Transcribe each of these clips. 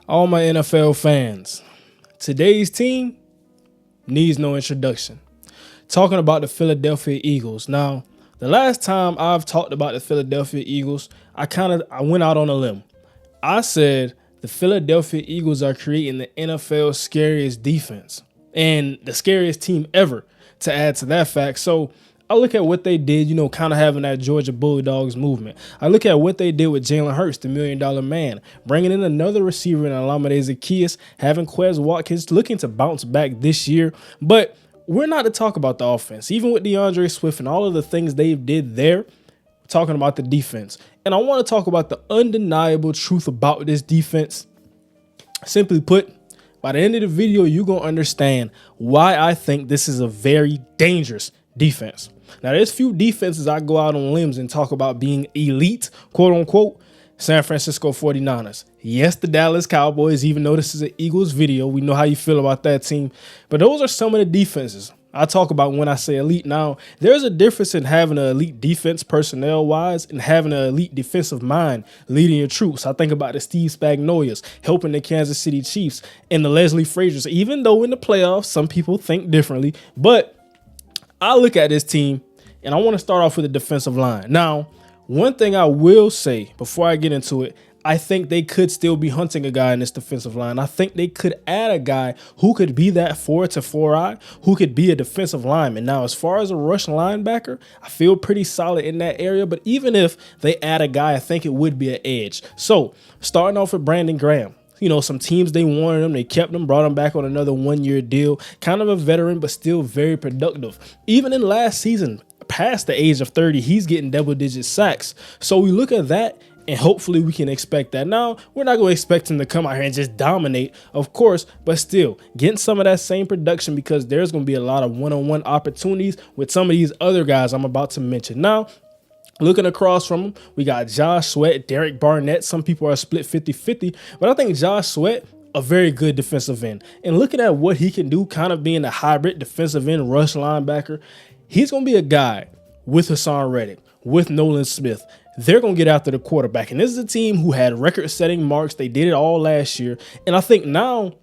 All my NFL fans, today's team needs no introduction. Talking about the Philadelphia Eagles. Now, the last time I've talked about the Philadelphia Eagles, I went out on a limb. I said the Philadelphia Eagles are creating the NFL's scariest defense and the scariest team ever, to add to that fact. So I look at what they did, kind of having that Georgia Bulldogs movement. I look at what they did with Jalen Hurts, the $1 million man, bringing in another receiver in Alameda Zaccheaus, having Quez Watkins looking to bounce back this year. But we're not to talk about the offense. Even with DeAndre Swift and all of the things they did there, we're talking about the defense. And I want to talk about the undeniable truth about this defense. Simply put, by the end of the video, you're going to understand why I think this is a very dangerous defense. Now, there's few defenses I go out on limbs and talk about being elite, quote unquote. San Francisco 49ers. Yes, the Dallas Cowboys, even though this is an Eagles video, we know how you feel about that team. But those are some of the defenses I talk about when I say elite. Now, there's a difference in having an elite defense personnel-wise and having an elite defensive mind leading your troops. I think about the Steve Spagnolias helping the Kansas City Chiefs and the Leslie Frazier's, even though in the playoffs, some people think differently. But I look at this team, and I want to start off with the defensive line. Now, one thing I will say before I get into it, I think they could still be hunting a guy in this defensive line. I think they could add a guy who could be that 4 to 4-eye, who could be a defensive lineman. Now, as far as a rush linebacker, I feel pretty solid in that area. But even if they add a guy, I think it would be an edge. So, starting off with Brandon Graham. Some teams, they wanted him. They kept him, brought him back on another one-year deal. Kind of a veteran, but still very productive. Even in last season, past the age of 30, he's getting double-digit sacks. So we look at that, and hopefully we can expect that. Now, we're not going to expect him to come out here and just dominate, of course, but still, getting some of that same production because there's going to be a lot of one-on-one opportunities with some of these other guys I'm about to mention. Now, looking across from him, we got Josh Sweat, Derek Barnett. Some people are split 50-50, but I think Josh Sweat, a very good defensive end. And looking at what he can do, kind of being a hybrid defensive end rush linebacker, he's going to be a guy with Hassan Reddick, with Nolan Smith. They're going to get after the quarterback. And this is a team who had record-setting marks. They did it all last year. And I think now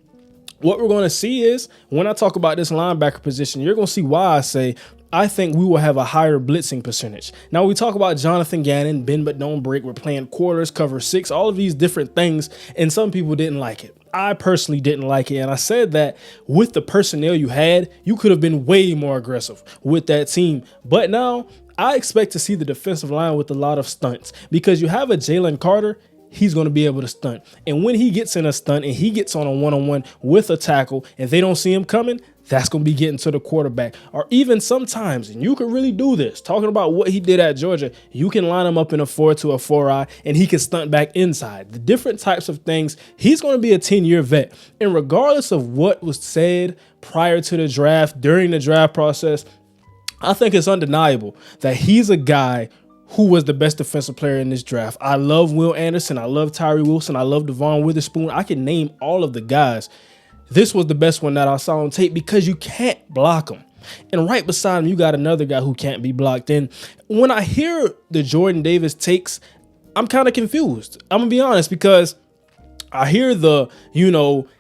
what we're going to see is when I talk about this linebacker position, you're going to see why I say I think we will have a higher blitzing percentage. Now, we talk about Jonathan Gannon, bend but don't break. We're playing quarters, cover 6, all of these different things, and some people didn't like it. I personally didn't like it, and I said that with the personnel you had, you could have been way more aggressive with that team. But now, I expect to see the defensive line with a lot of stunts because you have a Jalen Carter. He's going to be able to stunt. And when he gets in a stunt and he gets on a one-on-one with a tackle and they don't see him coming, that's going to be getting to the quarterback. Or even sometimes, and you can really do this, talking about what he did at Georgia, you can line him up in a 4 to a 4-eye and he can stunt back inside. The different types of things, he's going to be a 10-year vet. And regardless of what was said prior to the draft, during the draft process, I think it's undeniable that he's a guy who was the best defensive player in this draft. I love Will Anderson. I love Tyree Wilson. I love Devon Witherspoon. I can name all of the guys. This was the best one that I saw on tape because you can't block him. And right beside him, you got another guy who can't be blocked. And when I hear the Jordan Davis takes, I'm kind of confused. I'm going to be honest because I hear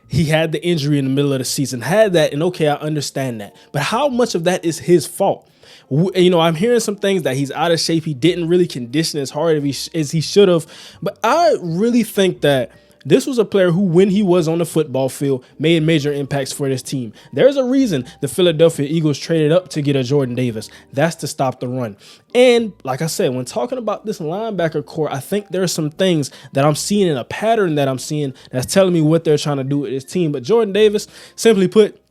he had the injury in the middle of the season, had that, and okay, I understand that. But how much of that is his fault? I'm hearing some things that he's out of shape. He didn't really condition as hard as he should have. But I really think that this was a player who, when he was on the football field, made major impacts for this team. There's a reason the Philadelphia Eagles traded up to get a Jordan Davis. That's to stop the run. And like I said, when talking about this linebacker core, I think there are some things that I'm seeing in a pattern that I'm seeing that's telling me what they're trying to do with this team. But Jordan Davis, simply put,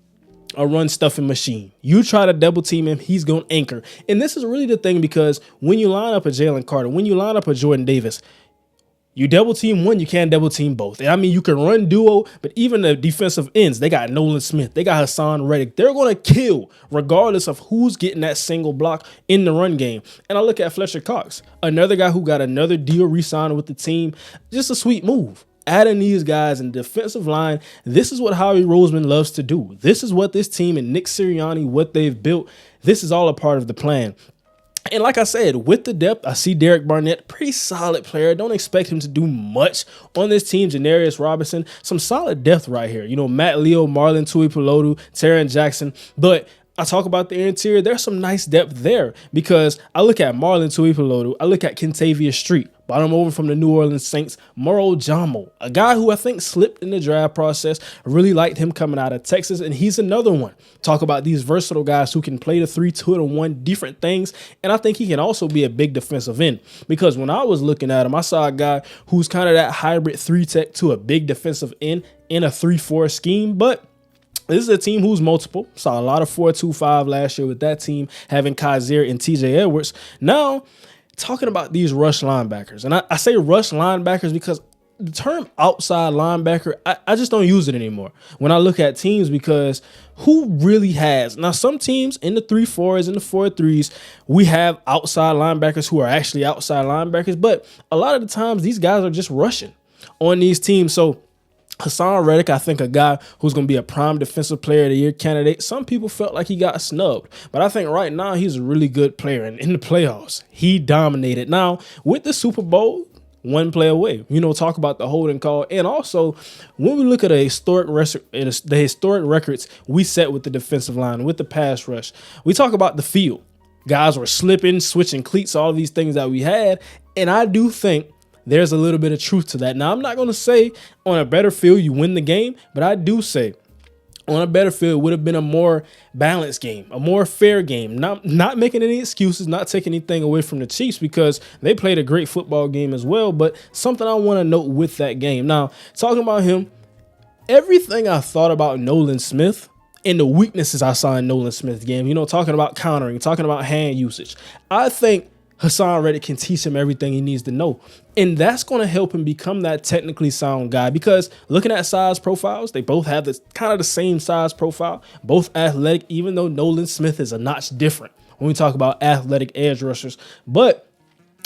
a run stuffing machine. You try to double team him, he's going to anchor. And this is really the thing because when you line up a Jalen Carter, when you line up a Jordan Davis, you double team one, you can't double team both. And I mean, you can run duo, but even the defensive ends, they got Nolan Smith, they got Hassan Reddick. They're going to kill regardless of who's getting that single block in the run game. And I look at Fletcher Cox, another guy who got another deal re-signed with the team. Just a sweet move. Adding these guys in defensive line, this is what Howie Roseman loves to do. This is what this team and Nick Sirianni, what they've built, this is all a part of the plan. And like I said, with the depth, I see Derek Barnett, pretty solid player. Don't expect him to do much on this team. Janarius Robinson, some solid depth right here. You know, Matt Leo, Marlon Tuipulotu, Taron Jackson. But I talk about the interior. There's some nice depth there because I look at Marlon Tuipulotu. I look at Kentavious Street, bottom over from the New Orleans Saints, Moro Jamo, a guy who I think slipped in the draft process. I really liked him coming out of Texas, and he's another one. Talk about these versatile guys who can play the 3, 2, and 1, different things, and I think he can also be a big defensive end because when I was looking at him, I saw a guy who's kind of that hybrid 3-tech to a big defensive end in a 3-4 scheme, but this is a team who's multiple. Saw a lot of 4-2-5 last year with that team, having Kaiser and TJ Edwards. Now, talking about these rush linebackers, and I say rush linebackers because the term outside linebacker, I just don't use it anymore when I look at teams because who really has? Now, some teams in the 3-4s and the 4-3s, we have outside linebackers who are actually outside linebackers, but a lot of the times these guys are just rushing on these teams. So Hassan Reddick, I think a guy who's going to be a prime defensive player of the year candidate. Some people felt like he got snubbed, but I think right now he's a really good player. And in the playoffs, he dominated. Now, with the Super Bowl, one play away, you know, talk about the holding call. And also, when we look at the historic records we set with the defensive line, with the pass rush, we talk about the field. Guys were slipping, switching cleats, all these things that we had. And I do think there's a little bit of truth to that. Now, I'm not going to say on a better field you win the game, but I do say on a better field would have been a more balanced game, a more fair game. Not making any excuses, not taking anything away from the Chiefs because they played a great football game as well, but something I want to note with that game. Now, talking about him, everything I thought about Nolan Smith and the weaknesses I saw in Nolan Smith's game, you know, talking about countering, talking about hand usage, I think Hassan Reddick can teach him everything he needs to know. And that's going to help him become that technically sound guy because looking at size profiles, they both have this kind of the same size profile, both athletic, even though Nolan Smith is a notch different when we talk about athletic edge rushers. But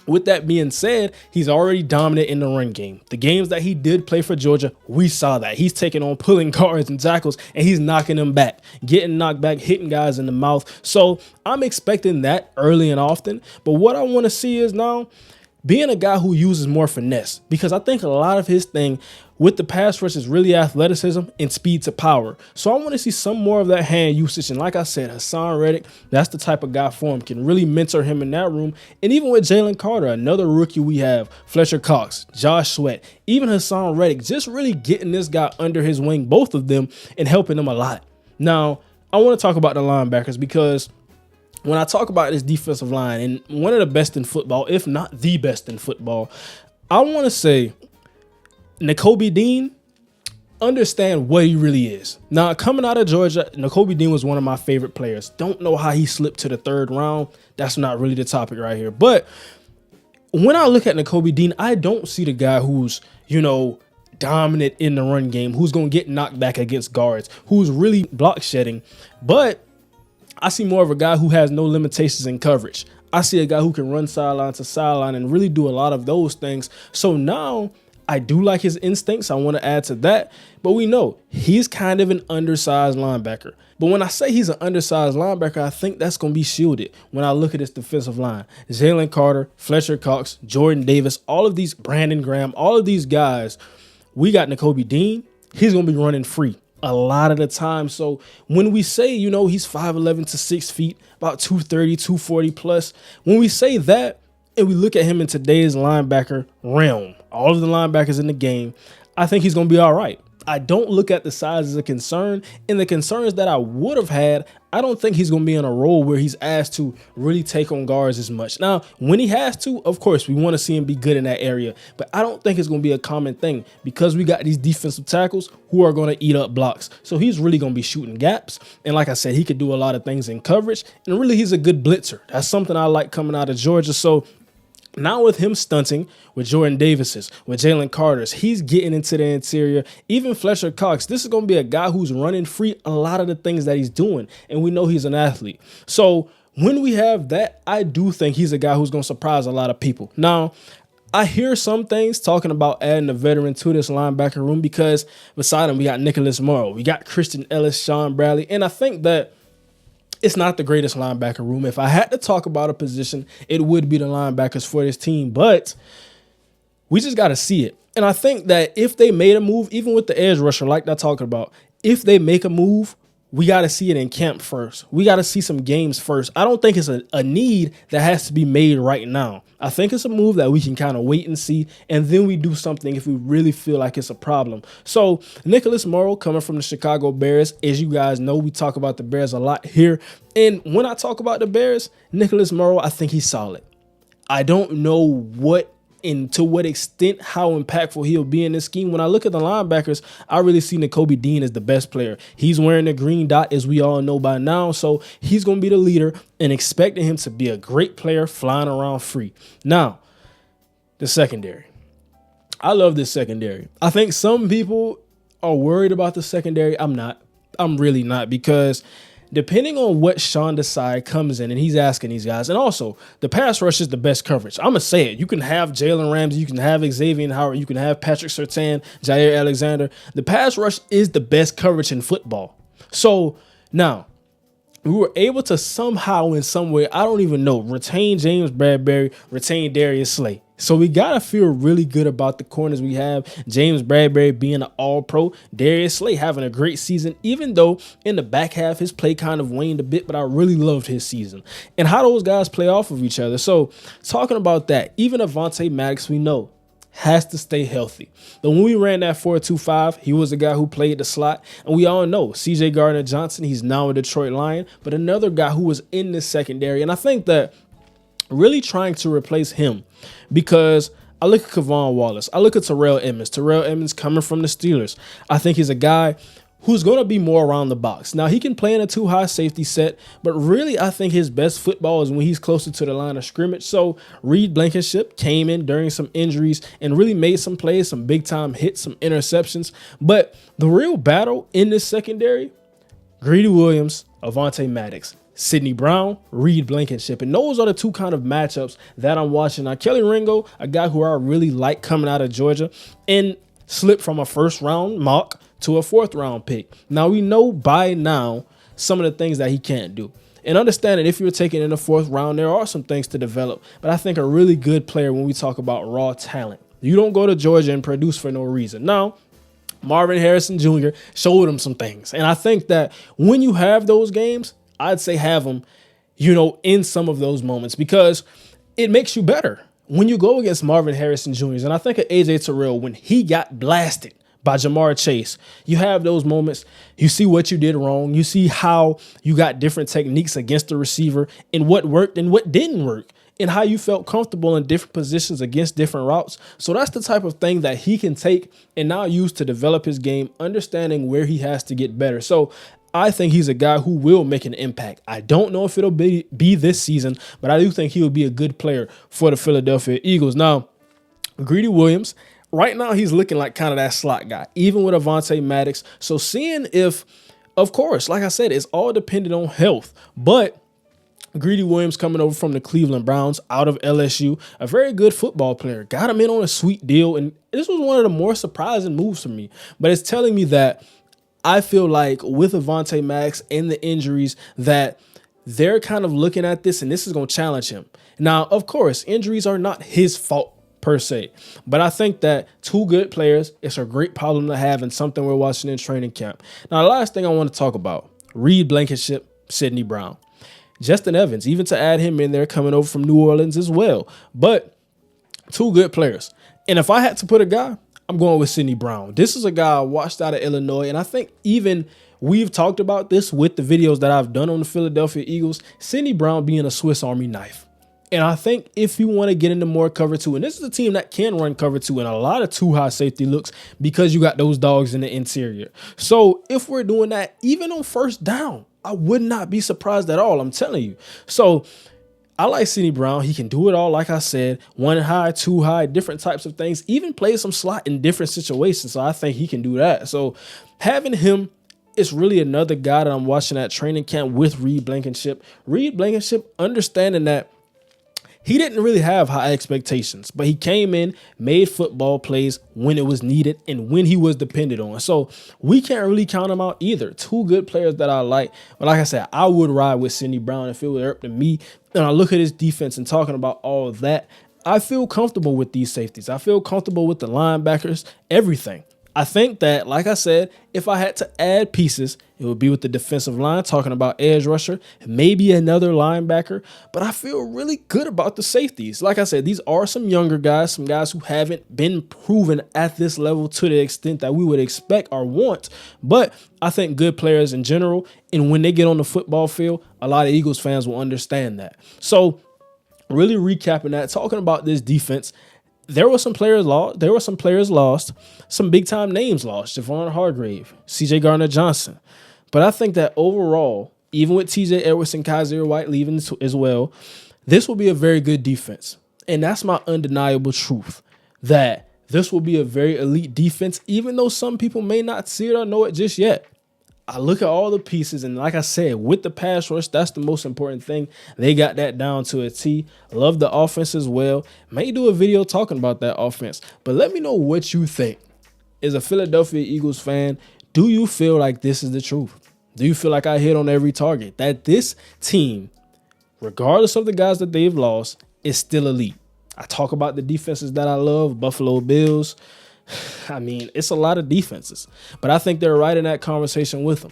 with that being said, he's already dominant in the run game. The games that he did play for Georgia, we saw that. He's taking on pulling guards and tackles, and he's knocking them back, getting knocked back, hitting guys in the mouth. So I'm expecting that early and often. But what I want to see is now being a guy who uses more finesse, because I think a lot of his thing with the pass rush is really athleticism and speed to power. So I want to see some more of that hand usage. And like I said, Hassan Reddick, that's the type of guy for him, can really mentor him in that room. And even with Jalen Carter, another rookie we have, Fletcher Cox, Josh Sweat, even Hassan Reddick, just really getting this guy under his wing, both of them, and helping him a lot. Now, I want to talk about the linebackers because when I talk about this defensive line, and one of the best in football, if not the best in football, I want to say Nakobe Dean, understand what he really is. Now, coming out of Georgia, Nakobe Dean was one of my favorite players. Don't know how he slipped to the 3rd round. That's not really the topic right here. But when I look at Nakobe Dean, I don't see the guy who's, you know, dominant in the run game, who's going to get knocked back against guards, who's really block shedding. But I see more of a guy who has no limitations in coverage. I see a guy who can run sideline to sideline and really do a lot of those things. So now I do like his instincts. I want to add to that. But we know he's kind of an undersized linebacker. But when I say he's an undersized linebacker, I think that's going to be shielded when I look at his defensive line. Jalen Carter, Fletcher Cox, Jordan Davis, all of these, Brandon Graham, all of these guys, we got Nakobe Dean. He's going to be running free a lot of the time. So when we say, you know, he's 5'11" to 6 feet, about 230, 240 plus, when we say that and we look at him in today's linebacker realm, all of the linebackers in the game, I think he's going to be all right. I don't look at the size as a concern, and the concerns that I would have had, I don't think he's going to be in a role where he's asked to really take on guards as much. Now, when he has to, of course, we want to see him be good in that area, but I don't think it's going to be a common thing because we got these defensive tackles who are going to eat up blocks. So he's really going to be shooting gaps. And like I said, he could do a lot of things in coverage, and really he's a good blitzer. That's something I like coming out of Georgia. So now with him stunting, with Jordan Davis's, with Jalen Carter's, he's getting into the interior. Even Fletcher Cox, this is going to be a guy who's running free a lot of the things that he's doing. And we know he's an athlete. So when we have that, I do think he's a guy who's going to surprise a lot of people. Now, I hear some things talking about adding a veteran to this linebacker room because beside him, we got Nicholas Morrow, we got Christian Ellis, Sean Bradley. And I think that it's not the greatest linebacker room. If I had to talk about a position, it would be the linebackers for this team, but we just got to see it. And I think that if they made a move, even with the edge rusher, like I talked about, if they make a move, we got to see it in camp first. We got to see some games first. I don't think it's a need that has to be made right now. I think it's a move that we can kind of wait and see, and then we do something if we really feel like it's a problem. So Nicholas Morrow coming from the Chicago Bears, as you guys know, we talk about the Bears a lot here. And when I talk about the Bears, Nicholas Morrow, I think he's solid. I don't know what and to what extent how impactful he'll be in this scheme. When I look at the linebackers, I really see Nakobe Dean as the best player. He's wearing the green dot, as we all know by now, so he's going to be the leader, and expecting him to be a great player flying around free. Now, the secondary. I love this secondary. I think some people are worried about the secondary. I'm not. I'm really not, because depending on what Sean Desai comes in and he's asking these guys, and also the pass rush is the best coverage. I'm going to say it. You can have Jalen Ramsey, you can have Xavier Howard, you can have Patrick Surtain, Jair Alexander. The pass rush is the best coverage in football. So now, we were able to somehow, in some way, I don't even know, retain James Bradbury, retain Darius Slay. So we got to feel really good about the corners we have. James Bradbury being an all-pro. Darius Slay having a great season, even though in the back half his play kind of waned a bit, but I really loved his season. And how those guys play off of each other. So talking about that, even Avonte Maddox, we know, has to stay healthy. But when we ran that 4-2-5, he was a guy who played the slot. And we all know C.J. Gardner-Johnson, he's now a Detroit Lion, but another guy who was in this secondary. And I think that really trying to replace him, because I look at Kevon Wallace, I look at Terrell Edmonds. Terrell Edmonds coming from the Steelers. I think he's a guy who's going to be more around the box. Now, he can play in a two-high safety set, but really I think his best football is when he's closer to the line of scrimmage. So Reed Blankenship came in during some injuries and really made some plays, some big-time hits, some interceptions. But the real battle in this secondary, Greedy Williams, Avonte Maddox, Sidney Brown, Reed Blankenship. And those are the two kind of matchups that I'm watching. Now, Kelly Ringo, a guy who I really like coming out of Georgia, and slipped from a first-round mock to a fourth-round pick. Now, we know by now some of the things that he can't do. And understand that if you're taking in the fourth round, there are some things to develop. But I think a really good player when we talk about raw talent. You don't go to Georgia and produce for no reason. Now, Marvin Harrison Jr. showed him some things. And I think that when you have those games, I'd say have them, in some of those moments, because it makes you better. When you go against Marvin Harrison Jr., and I think of AJ Terrell, when he got blasted by Jamar Chase, you have those moments, you see what you did wrong, you see how you got different techniques against the receiver and what worked and what didn't work, and how you felt comfortable in different positions against different routes. So that's the type of thing that he can take and now use to develop his game, understanding where he has to get better. So I think he's a guy who will make an impact. I don't know if it'll be this season, but I do think he will be a good player for the Philadelphia Eagles. Now, Greedy Williams, right now he's looking like kind of that slot guy, even with Avonte Maddox. So seeing if, of course, like I said, it's all dependent on health, but Greedy Williams coming over from the Cleveland Browns out of LSU, a very good football player, got him in on a sweet deal. And this was one of the more surprising moves for me, but it's telling me that I feel like with Avonte Maddox and the injuries that they're kind of looking at this, and this is going to challenge him. Now, of course, injuries are not his fault per se, but I think that two good players, it's a great problem to have and something we're watching in training camp. Now, the last thing I want to talk about, Reed Blankenship, Sidney Brown, Justin Evans, even to add him in there, coming over from New Orleans as well. But two good players. And if I had to put a guy, I'm going with Sidney Brown. This is a guy I watched out of Illinois, and I think even we've talked about this with the videos that I've done on the Philadelphia Eagles, Sidney Brown being a Swiss Army knife. And I think if you want to get into more cover two, and this is a team that can run cover two and a lot of two high safety looks because you got those dogs in the interior. So if we're doing that, even on first down, I would not be surprised at all. I'm telling you. So I like Sidney Brown. He can do it all, like I said, one high, two high, different types of things, even play some slot in different situations. So I think he can do that. So having him is really another guy that I'm watching at training camp with Reed Blankenship. Reed Blankenship understanding that he didn't really have high expectations, but he came in, made football plays when it was needed and when he was depended on. So we can't really count him out either. Two good players that I like. But like I said, I would ride with Sidney Brown if it were up to me. And I look at his defense and talking about all of that, I feel comfortable with these safeties. I feel comfortable with the linebackers, everything. I think that, like I said, if I had to add pieces, it would be with the defensive line, talking about edge rusher, maybe another linebacker. But I feel really good about the safeties. Like I said, these are some younger guys, some guys who haven't been proven at this level to the extent that we would expect or want. But I think good players in general, and when they get on the football field, a lot of Eagles fans will understand that. So really recapping that, talking about this defense, there were some players lost. Some big time names lost. Javon Hargrave, C.J. Gardner-Johnson. But I think that overall, even with T.J. Edwards and Kaiser White leaving as well, this will be a very good defense. And that's my undeniable truth, that this will be a very elite defense, even though some people may not see it or know it just yet. I look at all the pieces, and like I said, with the pass rush, that's the most important thing. They got that down to a T. Love the offense as well. May do a video talking about that offense. But let me know what you think. As a Philadelphia Eagles fan, do you feel like this is the truth? Do you feel like I hit on every target? That this team, regardless of the guys that they've lost, is still elite. I talk about the defenses that I love, Buffalo Bills. I mean, it's a lot of defenses, but I think they're right in that conversation with them.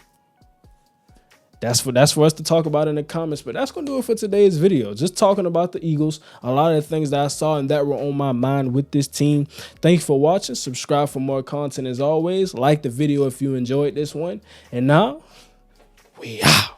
That's for us to talk about in the comments, but that's going to do it for today's video. Just talking about the Eagles, a lot of the things that I saw and that were on my mind with this team. Thanks for watching. Subscribe for more content as always. Like the video if you enjoyed this one. And now, we out.